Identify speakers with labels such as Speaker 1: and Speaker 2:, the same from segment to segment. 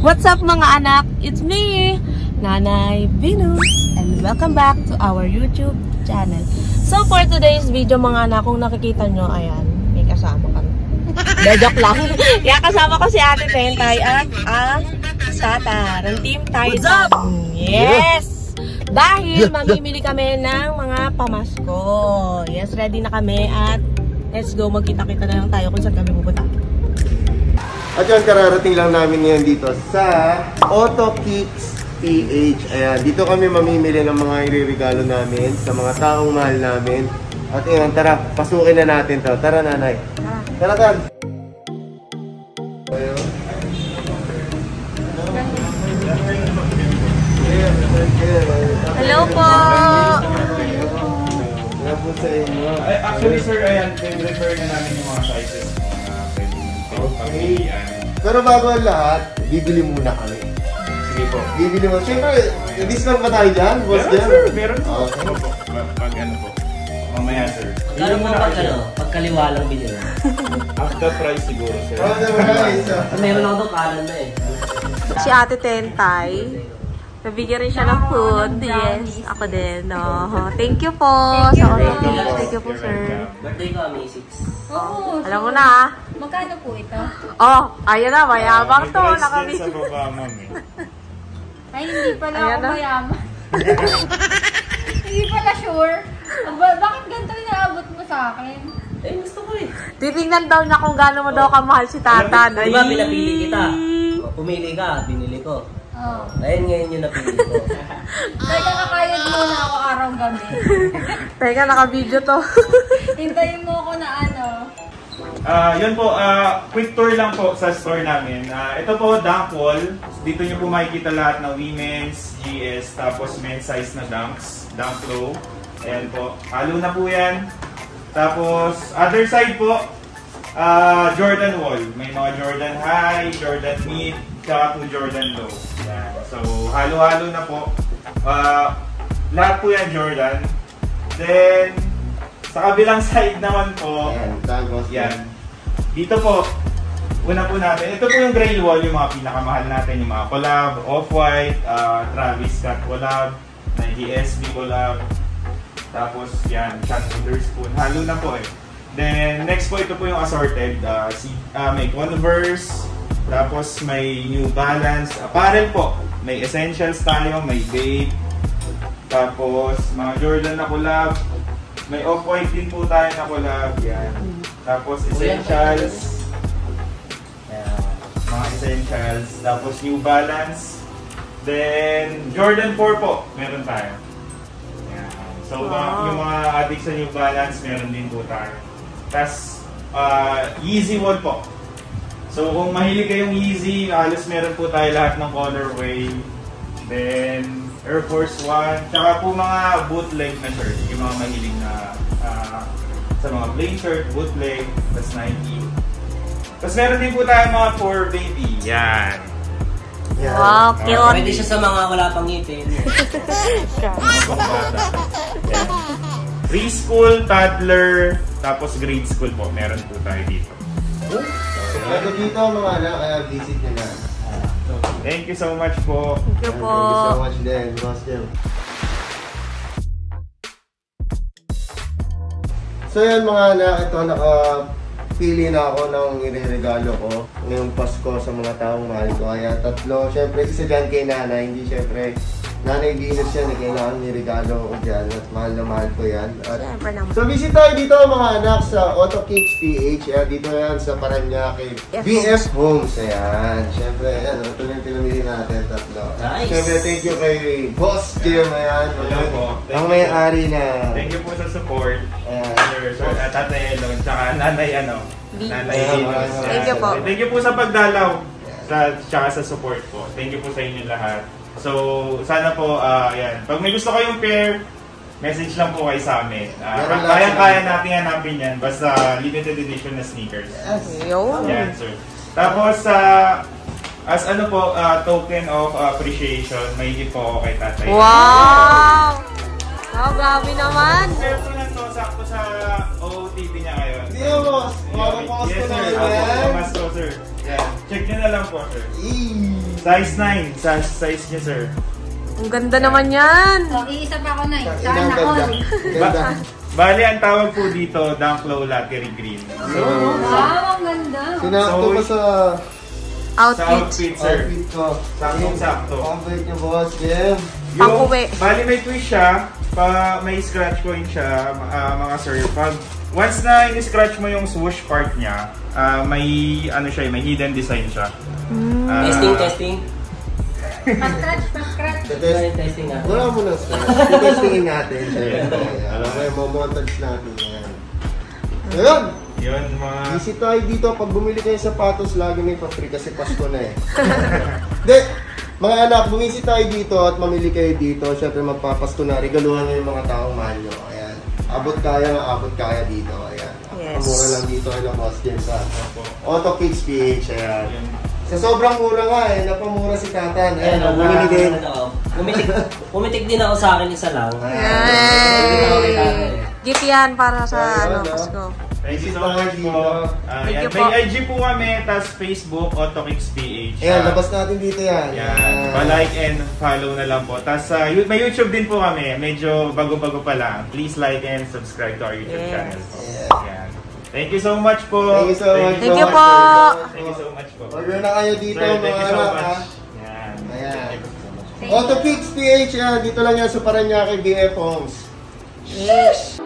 Speaker 1: What's up mga anak? It's me, Nanay Venus, and welcome back to our YouTube channel. So for today's video mga anak, kung nakikita nyo, ayan, may kasama kami. Joke lang. Kaya kasama ko si Ate Tentay at Tata ng Team Titan. Yes! Dahil mamimili kami ng mga pamasko. Yes, ready na kami at let's go, magkita-kita na lang tayo kung saan kami pupunta.
Speaker 2: At yun, kararating lang namin ngayon dito sa Auto Kicks PH. Ayan, dito kami mamimili ng mga iririgalo namin sa mga taong mahal namin. At yun, tara, pasukin na natin to. Tara, nanay. Tara, Tan.
Speaker 1: Hello po!
Speaker 2: Hello po sa inyo.
Speaker 3: Actually, sir, ayan, refer na namin yung mga sizes.
Speaker 2: Okay. Pero bago ang lahat, bibili muna kami.
Speaker 3: Sige po.
Speaker 2: Bibili mo. Siyempre, discount ba tayo dyan?
Speaker 3: Meron, sir. Meron po.
Speaker 2: Okay.
Speaker 3: Pag ano po. Mamaya, sir.
Speaker 4: Kano mo pagkaliwa lang bilhin?
Speaker 3: After price siguro, sir.
Speaker 4: Meron ako doon kanan na eh.
Speaker 1: Si Ate Tentay, nabigyan rin siya ng food. Yes, ako din. Thank you po sa order. Thank you po, sir.
Speaker 4: Birthday ko, May 6.
Speaker 5: Oo.
Speaker 1: Alam mo na.
Speaker 5: Magkano po ito?
Speaker 1: Oh, ayan na, mayabang to.
Speaker 3: May price din
Speaker 1: Nakabili.
Speaker 3: sa baba, ma'am eh.
Speaker 5: Ay, hindi pala
Speaker 1: Ayan
Speaker 5: ako
Speaker 1: na.
Speaker 5: mayaman. Hindi pala sure. Bakit ganito inaabot mo sa akin?
Speaker 4: Eh, gusto ko eh.
Speaker 1: Titingnan daw niya kung gaano mo daw kamahal si Tata.
Speaker 4: Di ba pinapili kita? Pumili ka, binili ko.
Speaker 5: Oo.
Speaker 4: Ayun ngayon yung napili ko.
Speaker 5: Kaya kakayod muna ako araw-gabi.
Speaker 1: Teka, naka-video to.
Speaker 5: Hintayin mo ako na ano.
Speaker 3: Yun po, quick tour lang po sa store namin. Ito po, dunk wall. Dito nyo po makikita lahat ng women's, GS, tapos men's size na dunks. Dunk low. Ayan po. Halo na po yan. Tapos, other side po, Jordan wall. May mga Jordan high, Jordan mid, tsaka po Jordan low. Ayan. So, halo-halo na po. Lahat po yan Jordan. Then, sa kabilang side naman po, yan. Dito po, una po natin, ito po yung gray wall, yung mga pinakamahal natin, yung mga collab, Off-White, Travis Scott collab, Nike SB collab, tapos yan, Shot Witherspoon, halo na po eh. Then, next po, ito po yung assorted, may Converse, tapos may New Balance, apparel po, may Essentials tayo, may Babe, tapos mga Jordan na collab, may Off-White din po tayo na collab, yan. Tapos Essentials, mga Essentials, tapos New Balance, then Jordan 4 po, meron tayo. Yan. So, yung mga addict sa New Balance, meron din po tayo. Tapos, Yeezy wall po. So, kung mahilig kayong Yeezy, halos meron po tayo lahat ng colorway. Then, Air Force 1. Tsaka po mga bootleg na shirt. Yung mga mahilig na sa mga plain shirt, bootleg, tas Nike. Tapos meron din po tayo mga for baby. Yan.
Speaker 1: Wow, cute.
Speaker 4: Pwede siya sa mga wala pang ngipin.
Speaker 3: Mga pangbata. Yan. Preschool, toddler, tapos grade school po. Meron po tayo dito.
Speaker 2: Bago dito mga anak, kaya visit nyo na.
Speaker 3: Thank you so much po.
Speaker 1: Thank you po.
Speaker 2: Thank you so much din, Boss Jim. So yan mga anak, ito nakapili na ako ng ireregalo ko ngayong Pasko sa mga taong mahal ko. Kaya tatlo, syempre isa dyan kay nanay, hindi syempre Nanay Venus yan, kailangan niregalo ko dyan at mahal na mahal ko yan. At, so visit tayo dito mga anak sa Auto Kicks PH. Ayan, dito yan sa Paranaque BF Homes. Ayan, syempre, ayan, ito na yung pinamili natin, tatlo.
Speaker 4: Nice.
Speaker 2: Syempre, thank you kay Boss Jim. Ayan, ang may-ari na.
Speaker 3: Thank you po sa support.
Speaker 2: Ayan.
Speaker 3: Sir Tatay Elon, tsaka Nanay Nanay Venus.
Speaker 1: Thank you po.
Speaker 3: Thank you po sa pagdalaw, tsaka sa support po. Thank you po sa inyo lahat. So, sana po, yan. Pag may gusto kayong pair, message lang po kayo sa amin. Kaya natin hanapin yan. Basta limited edition na sneakers. Yan, sir. Tapos, as ano po, token of appreciation, may gift po ako kay Tatay.
Speaker 1: Wow! Wow, grabe naman.
Speaker 3: Share po lang to, sakto sa OOTV niya ngayon.
Speaker 2: Hindi mo, boss. Yes, sir.
Speaker 3: Mas to, sir. Check nyo na lang po, sir. Size 9. Size niya, sir.
Speaker 1: Ang ganda naman yan.
Speaker 5: So, iisa pa ako na eh.
Speaker 2: Ang
Speaker 5: Sana
Speaker 2: ganda.
Speaker 5: all.
Speaker 2: Ganda.
Speaker 3: Bali, ang tawag po dito, Dunk Low Lottery Green. So,
Speaker 5: Wow, ang ganda.
Speaker 2: Sinakto ko sa
Speaker 3: sa
Speaker 1: Outfit.
Speaker 3: outfit, sir.
Speaker 2: outfit ko.
Speaker 3: Saktong-sakto.
Speaker 2: Outfit niyo, boss. Game.
Speaker 1: Pang-uwi.
Speaker 3: Bali, may twist siya. May scratch point siya, mga sir. Pag once na in-scratch mo yung swoosh part niya, may ano siya, may hidden design siya.
Speaker 4: Testing.
Speaker 5: Pa-scratch.
Speaker 4: Testing na.
Speaker 2: Wala mo na stress. Testingin natin. Alam mo yung montage natin. Ngayon,
Speaker 3: Yun, mga...
Speaker 2: visit tayo dito. Pag bumili kayo ng sapatos, lagi may pa-free kasi Pasko na eh. Hindi. Mga anak, bumisit tayo dito at mamili kayo dito. Siyempre magpapasko na. Regaluhan nyo yung mga taong mahal nyo. Ayan. Abot kaya dito. Ayan.
Speaker 1: Yes.
Speaker 2: Mura lang dito kay Boss James sa Auto Kids PH. Ayan. Sa sobrang mura nga eh. Napamura si Tatan. Ayan. Bumili din.
Speaker 4: Pumitik din ako sa akin isa lang.
Speaker 1: Yay! Gift yan para sa
Speaker 2: Ayun,
Speaker 1: Pasko.
Speaker 3: Thank you
Speaker 2: Visit
Speaker 3: so
Speaker 2: tayo
Speaker 3: much
Speaker 2: dito.
Speaker 3: po.
Speaker 1: Thank you po.
Speaker 3: May IG po kami, tas Facebook, AutoKicks PH.
Speaker 2: Ayan, labas natin dito yan.
Speaker 3: Yan. Pa-like and follow na lang po. Tas may YouTube din po kami. Medyo bago-bago pa lang. Please like and subscribe to our YouTube
Speaker 1: Yes.
Speaker 3: channel po. Yan. Thank you so much po.
Speaker 2: Thank you so much.
Speaker 1: Thank you po.
Speaker 3: Thank you so much po.
Speaker 2: Order na kayo dito,
Speaker 3: Sir, thank
Speaker 2: mga
Speaker 3: you so
Speaker 2: anak,
Speaker 3: much.
Speaker 2: ha?
Speaker 3: Yan.
Speaker 2: Ayan. Auto Kicks PH, yan. Dito lang yan sa Paranaque, BF Homes.
Speaker 1: Yes.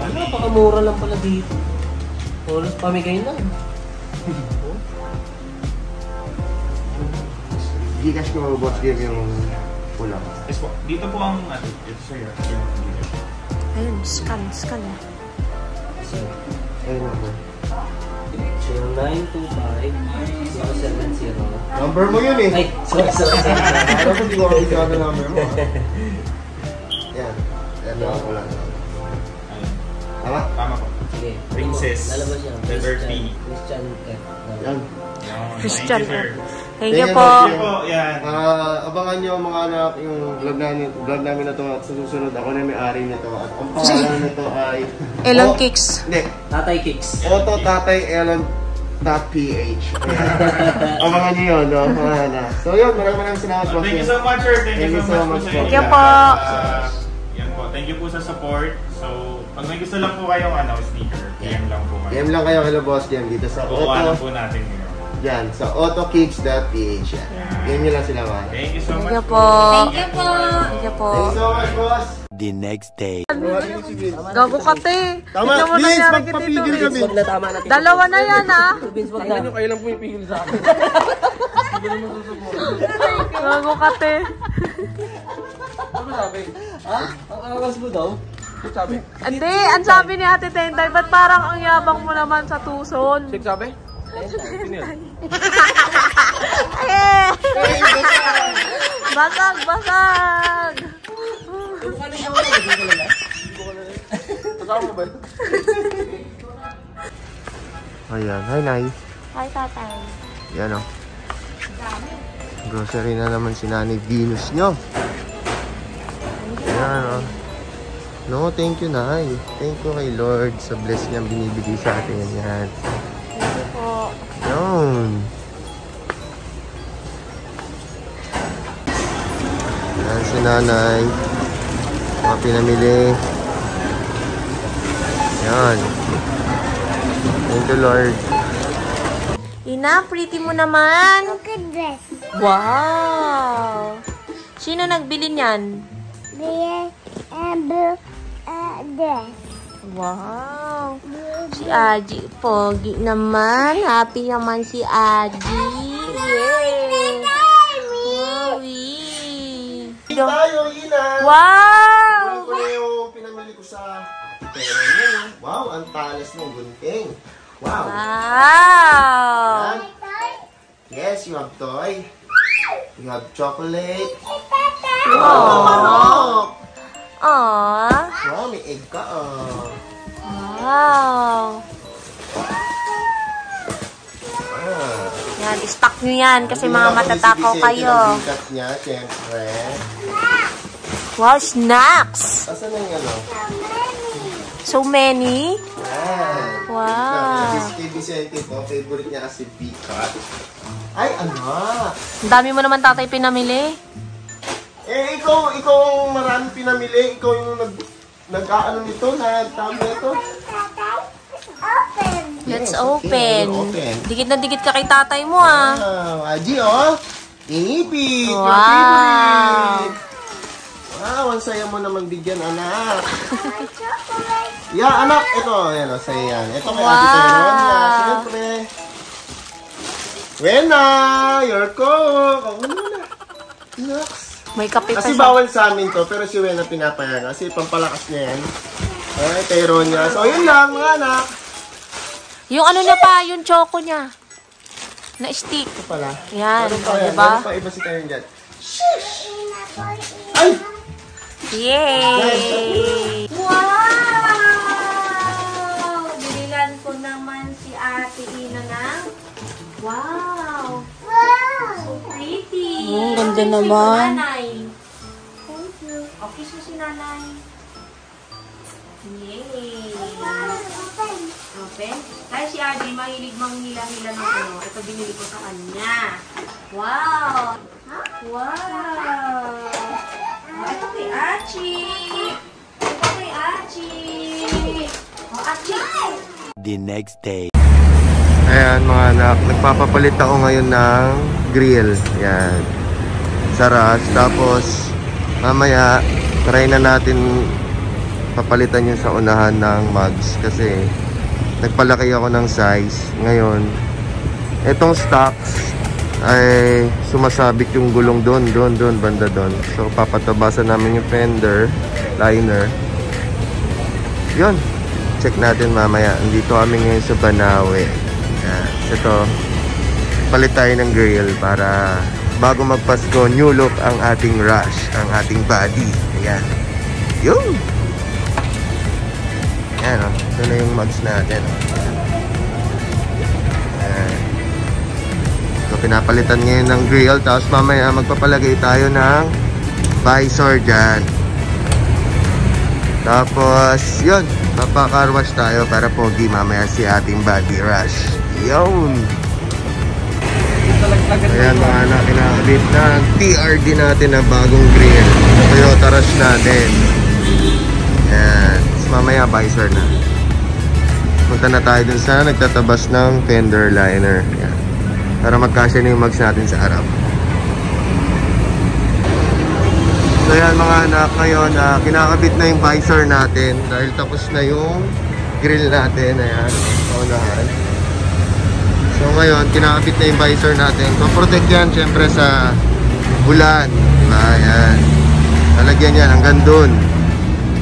Speaker 4: Napakamura lang pala dito. Oras pamigay na.
Speaker 2: Gcash ko, boss, game yung pulang.
Speaker 3: Yes po. Dito po ang ito sir.
Speaker 1: Ayun, scan.
Speaker 4: So,
Speaker 2: Ayun ako.
Speaker 4: 0925-070.
Speaker 2: Number mo yun eh.
Speaker 4: Ay, sorry.
Speaker 2: Alam ko, di ko makikita na number mo. Yan. Yan lang ako lang. Tama?
Speaker 3: Tama po.
Speaker 4: Sige.
Speaker 3: Princess.
Speaker 4: Lalabas yan.
Speaker 3: Letter P.
Speaker 4: Christian F.
Speaker 2: Yan.
Speaker 1: Christian.
Speaker 3: Thank you, sir.
Speaker 1: Thank you
Speaker 2: Thank
Speaker 1: po.
Speaker 3: Thank you po. Yan.
Speaker 2: Abangan nyo mga anak yung vlog namin na ito at sa susunod ako na may-ari nito at ang pangalan nito ay
Speaker 1: Elon Kicks.
Speaker 2: Hindi,
Speaker 4: Tatay Kicks.
Speaker 2: Auto Tatay Elon.ph. Abangan nyo yun, no? Mga anak. So yun, maraming salamat po.
Speaker 3: Thank you so much, sir. Thank you so much po sa
Speaker 1: Thank
Speaker 3: inyo.
Speaker 1: you po.
Speaker 3: Yan po. Thank you po sa support. So, pag may gusto lang po kayong sticker, PM lang po kayo.
Speaker 2: PM lang kayo, hello boss, Jem, dito sa
Speaker 3: Kukuhanan
Speaker 2: Auto.
Speaker 3: po natin ngayon.
Speaker 2: Yan, sa autokicks.ph. PM nyo lang sila, man.
Speaker 3: Thank you so
Speaker 1: Thank
Speaker 3: much.
Speaker 1: you po.
Speaker 5: Thank you po.
Speaker 1: Thank you po.
Speaker 2: Thank you so much, boss.
Speaker 6: The next day.
Speaker 1: Gago ka, te.
Speaker 2: Tama,
Speaker 1: Tignan mo
Speaker 2: please,
Speaker 1: nangyari kay
Speaker 2: magpapigil
Speaker 1: Tito
Speaker 2: kami.
Speaker 1: Vince.
Speaker 4: Wag na tama na.
Speaker 1: Dalawa na yan, ah.
Speaker 4: Vince, wag na.
Speaker 2: Kailan pumipigil sa akin?
Speaker 1: Gago ka, te.
Speaker 2: Ano sabi?
Speaker 4: Ha? Ang angas mo daw?
Speaker 2: Ano sabi?
Speaker 1: Hindi, ang sabi ni Ate Tenday, ba't parang ang yabang mo naman sa tuson?
Speaker 2: Check sabi?
Speaker 1: Eh! Basag, basag!
Speaker 2: Kasama mo ba? Ayan, hi Nay.
Speaker 1: Hi, tatay.
Speaker 2: Yan o. Grocery na naman si Nanay Venus nyo. Ayan o. No, thank you Nay. Thank you kay Lord sa bless niyang binibigay sa atin. Yan.
Speaker 1: Thank you po.
Speaker 2: Yun. nanay. Mga pinamili. Yan. Thank you, Lord.
Speaker 1: Ina, pretty mo naman.
Speaker 6: Look at this.
Speaker 1: Wow! Sino nagbili niyan?
Speaker 6: This and blue this.
Speaker 1: Wow! Si Aji, pogi naman. Happy naman si Aji. Yay! Wow!
Speaker 2: Tayo, Ina!
Speaker 1: Wow!
Speaker 2: Ito yung pinamili ko sa pera niya. Wow, ang talas ng gunting. Wow!
Speaker 1: Wow!
Speaker 2: Yan. Yes, you have toy. You have chocolate.
Speaker 1: Aww! Aww!
Speaker 2: Wow, may egg ka.
Speaker 1: Wow! Yan, stock nyo yan kasi mga matatakaw kayo.
Speaker 2: Ang niya, siyempre.
Speaker 1: Wow, snacks!
Speaker 2: Asan na yung ano?
Speaker 1: So many?
Speaker 2: Yan.
Speaker 1: Wow!
Speaker 2: Si Vicente po, favorite niya kasi Picat. Ay, ano?
Speaker 1: Ang dami mo naman tatay pinamili.
Speaker 2: Eh, ikaw ang marami pinamili. Ikaw yung nag-aano nito, nag-tawag nito.
Speaker 6: Open.
Speaker 1: Let's
Speaker 2: Yes,
Speaker 1: open.
Speaker 2: okay, open.
Speaker 1: Dikit na dikit ka kay tatay mo ah.
Speaker 2: Wow, Aji, oh. Inipit, your
Speaker 1: Wow.
Speaker 2: favorite. Wow, ang saya mo naman bigyan, anak.
Speaker 6: My chocolate.
Speaker 2: Yeah, anak, ito, yan, oh, saya yan. Ito kay
Speaker 1: Wow.
Speaker 2: Ate Teronia, siyempre. Wena, your cook. Oh, Wena. Naks.
Speaker 1: May kape pa
Speaker 2: Kasi
Speaker 1: siya.
Speaker 2: bawal sa amin to, pero si Wena pinapayagan. Kasi pampalakas niya yan. Ay, Teronia. So, yun lang, mga anak.
Speaker 1: Yung ano na pa, yung choco niya. Na stick.
Speaker 2: Ito pala.
Speaker 1: Yan,
Speaker 2: Meron pa
Speaker 1: o,
Speaker 2: yan.
Speaker 1: diba?
Speaker 2: Meron pa iba si Teron dyan. Ay!
Speaker 1: Yay! Wow! Binilan ko naman si Ate Ina ng wow! So pretty!
Speaker 6: Oh,
Speaker 1: ganda
Speaker 6: naman.
Speaker 1: Thank you. Okay, so si nanay. Yay! Open. Dahil si Adi, mahilig manghila-hila ng ano. Ito binili ko sa kanya. Wow! Wow! Ito kay Achi! Ito kay Achi! Oh, Achi!
Speaker 7: The next day.
Speaker 2: Ayan mga anak, nagpapapalit ako ngayon ng grill. Ayan. Saras. Tapos, mamaya, try na natin papalitan yung sa unahan ng mugs. Kasi, nagpalaki ako ng size. Ngayon, etong stocks ay sumasabit yung gulong doon, banda doon. So, papatabasan namin yung fender, liner. Yun. Check natin mamaya. Andito kami ngayon sa Banawe. Yan. Ito, palit tayo ng grill para bago magpasko, new look ang ating rush, ang ating body. Ayan. Yun. Ayan o. Ito na yung mugs natin. Ayan. So, pinapalitan ngayon ng grill. Tapos mamaya magpapalagay tayo ng visor dyan. Tapos, yun. Mapa-car wash tayo para pogi mamaya si ating body rush. Yun. Ayan mga anak, kinakabit na ang TRD natin na bagong grill. Toyota Rush natin. Ayan. Tapos mamaya visor na. Punta na tayo dun sa nagtatabas ng fender liner. Ayan. Para magkasya na yung mugs natin sa harap. So yan mga anak, ngayon kinakabit na yung visor natin dahil tapos na yung grill natin. Ayan, paunahan. So ngayon, kinakabit na yung visor natin. So protect yan syempre sa ulan. Diba? Ayan. Lalagyan yan hanggang dun.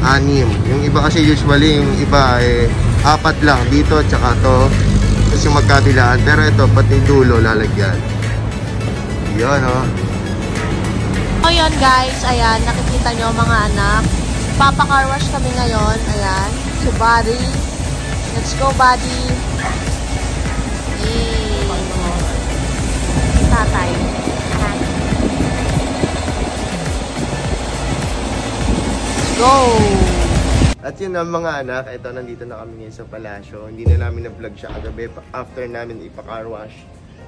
Speaker 2: 6. Yung iba kasi usually, yung iba ay 4 lang. Dito, tsaka to. Tapos yung magkabilaan. Pero ito, pati dulo lalagyan. Yun, oh.
Speaker 1: So yun guys, ayan, nakikita nyo mga anak. Papa-car wash kami ngayon. Ayan, si Buddy. Let's go, Buddy. Yay! Tatay. Let's go!
Speaker 2: At yun ang mga anak, ito nandito na kami ngayon sa palasyo. Hindi na namin na-vlog siya kagabi after namin ipa-car wash.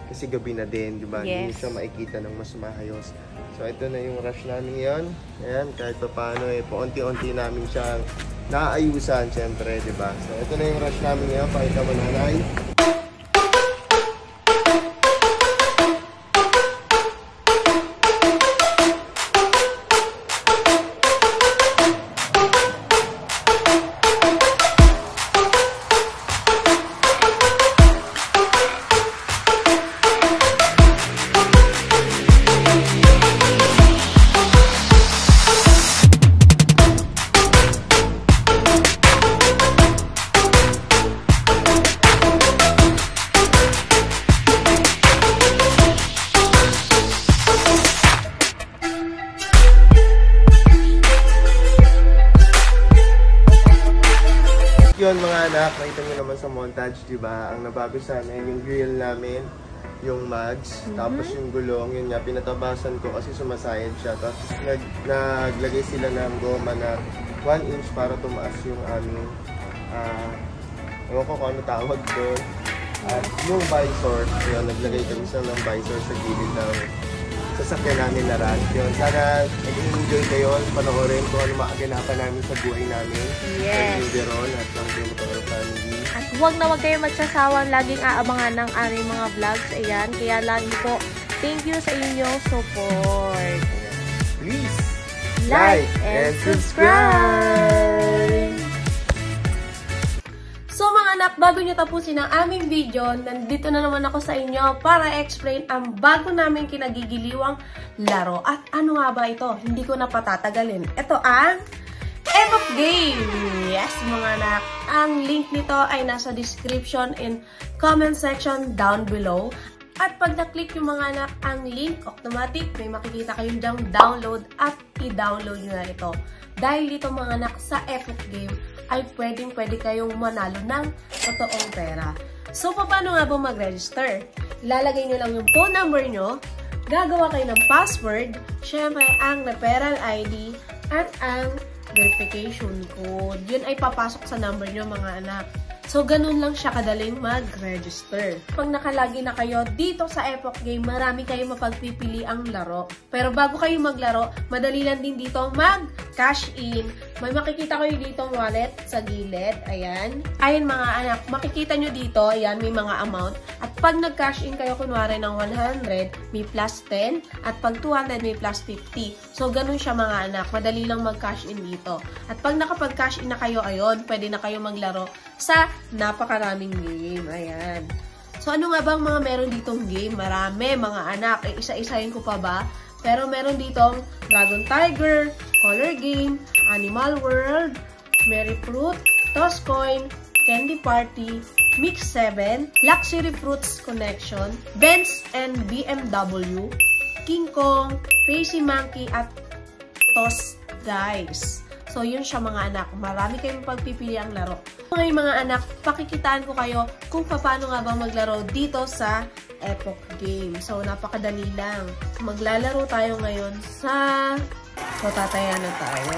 Speaker 2: Kasi gabi na din, di ba? Hindi
Speaker 1: Yes.
Speaker 2: siya makikita ng mas maayos. So, ito na yung rush namin ngayon. Ayan, kahit pa paano paunti-unti namin siyang naaayusan, syempre, di ba? So, ito na yung rush namin ngayon. Pakita mo, nanay. Yun mga anak, nakita nyo naman sa montage, di ba? Ang nabago sana yung grill namin, yung mugs, tapos yung gulong, yun nga, pinatabasan ko kasi sumasayad siya. Tapos naglagay sila ng goma na 1 inch para tumaas yung aming, ewan ko kung ano tawag doon. At yung visor, yun, naglagay kami sa ng visor sa gilid ng sasakyan namin na rad. Yun, sana nag-enjoy kayo, panoorin kung ano maaganapan namin sa buhay namin.
Speaker 1: Yes.
Speaker 2: Sa Linderon at ng Motor Family.
Speaker 1: At huwag na huwag kayo magsasawang laging aabangan ng aming mga vlogs. Ayan, kaya lagi po, thank you sa inyong support.
Speaker 2: Please,
Speaker 1: Like and subscribe! So mga anak, bago nyo tapusin ang aming video, nandito na naman ako sa inyo para explain ang bago namin kinagigiliwang laro. At ano nga ba ito? Hindi ko na patatagalin. Ito ang Epoch Game! Yes mga anak, ang link nito ay nasa description and comment section down below. At pag na-click yung mga anak ang link, automatic may makikita kayong dyang download at i-download nyo na ito. Dahil dito mga anak, sa Epoch Game ay pwede kayong manalo ng totoong pera. So, paano nga ba mag-register? Ilalagay nyo lang yung phone number nyo, gagawa kayo ng password, syempre ang referral ID, at ang verification code. Yun ay papasok sa number nyo mga anak. So, ganun lang siya kadaling mag-register. Pag nakalagi na kayo dito sa Epoch Game, marami kayong mapagpipili ang laro. Pero bago kayo maglaro, madali lang din dito mag-cash in. May makikita kayo dito wallet sa gilid. Ayan. Ayan mga anak, makikita nyo dito, ayan, may mga amount. At pag nag-cash in kayo, kunwari ng 100, may plus 10. At pag 200, may plus 50. So, ganun siya mga anak. Madali lang mag-cash in dito. At pag nakapag-cash in na kayo, ayun, pwede na kayo maglaro sa napakaraming game. Ayan. So, ano nga bang mga meron ditong game? Marami, mga anak. Isa-isahin ko pa ba? Pero meron ditong Dragon Tiger, Color Game, Animal World, Merry Fruit, Toss Coin, Candy Party, Mix 7, Luxury Fruits Connection, Benz and BMW, King Kong, Crazy Monkey, at Toss Dice. So, yun siya mga anak. Marami kayong pagpipili ang laro. Ngayon mga anak, pakikitaan ko kayo kung paano nga ba maglaro dito sa Epoch Game. So, napakadali lang. Maglalaro tayo ngayon sa... So, tataya na tayo.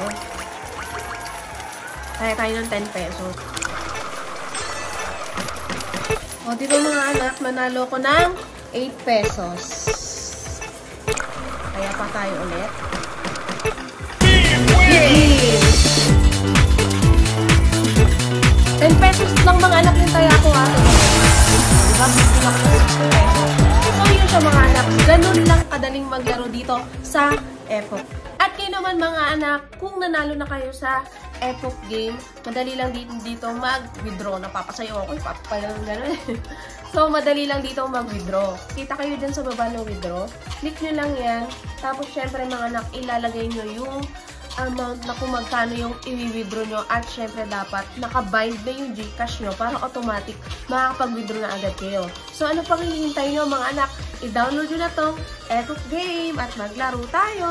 Speaker 1: Taya tayo ng 10 pesos. O, dito mga anak, manalo ko ng 8 pesos. Kaya pa tayo ulit. 10 pesos lang mga anak yung taya ko atin. Diba? Bigyan ako ng 60 pesos. So yun siya mga anak. Ganun lang kadaling maglaro dito sa Epoch. At kayo naman mga anak, kung nanalo na kayo sa Epoch Game, madali lang dito mag-withdraw. Napapasayo ako, ipapapalang gano'n. So, madali lang dito mag-withdraw. Kita kayo dyan sa baba ng withdraw. Click nyo lang yan. Tapos, syempre mga anak, ilalagay nyo yung amount na kung magkano yung i-withdraw nyo. At syempre dapat nakabind na yung Gcash nyo para automatic makakapag-withdraw na agad kayo. So ano pang hihintay nyo mga anak? I-download nyo na tong Epoch Game at maglaro tayo!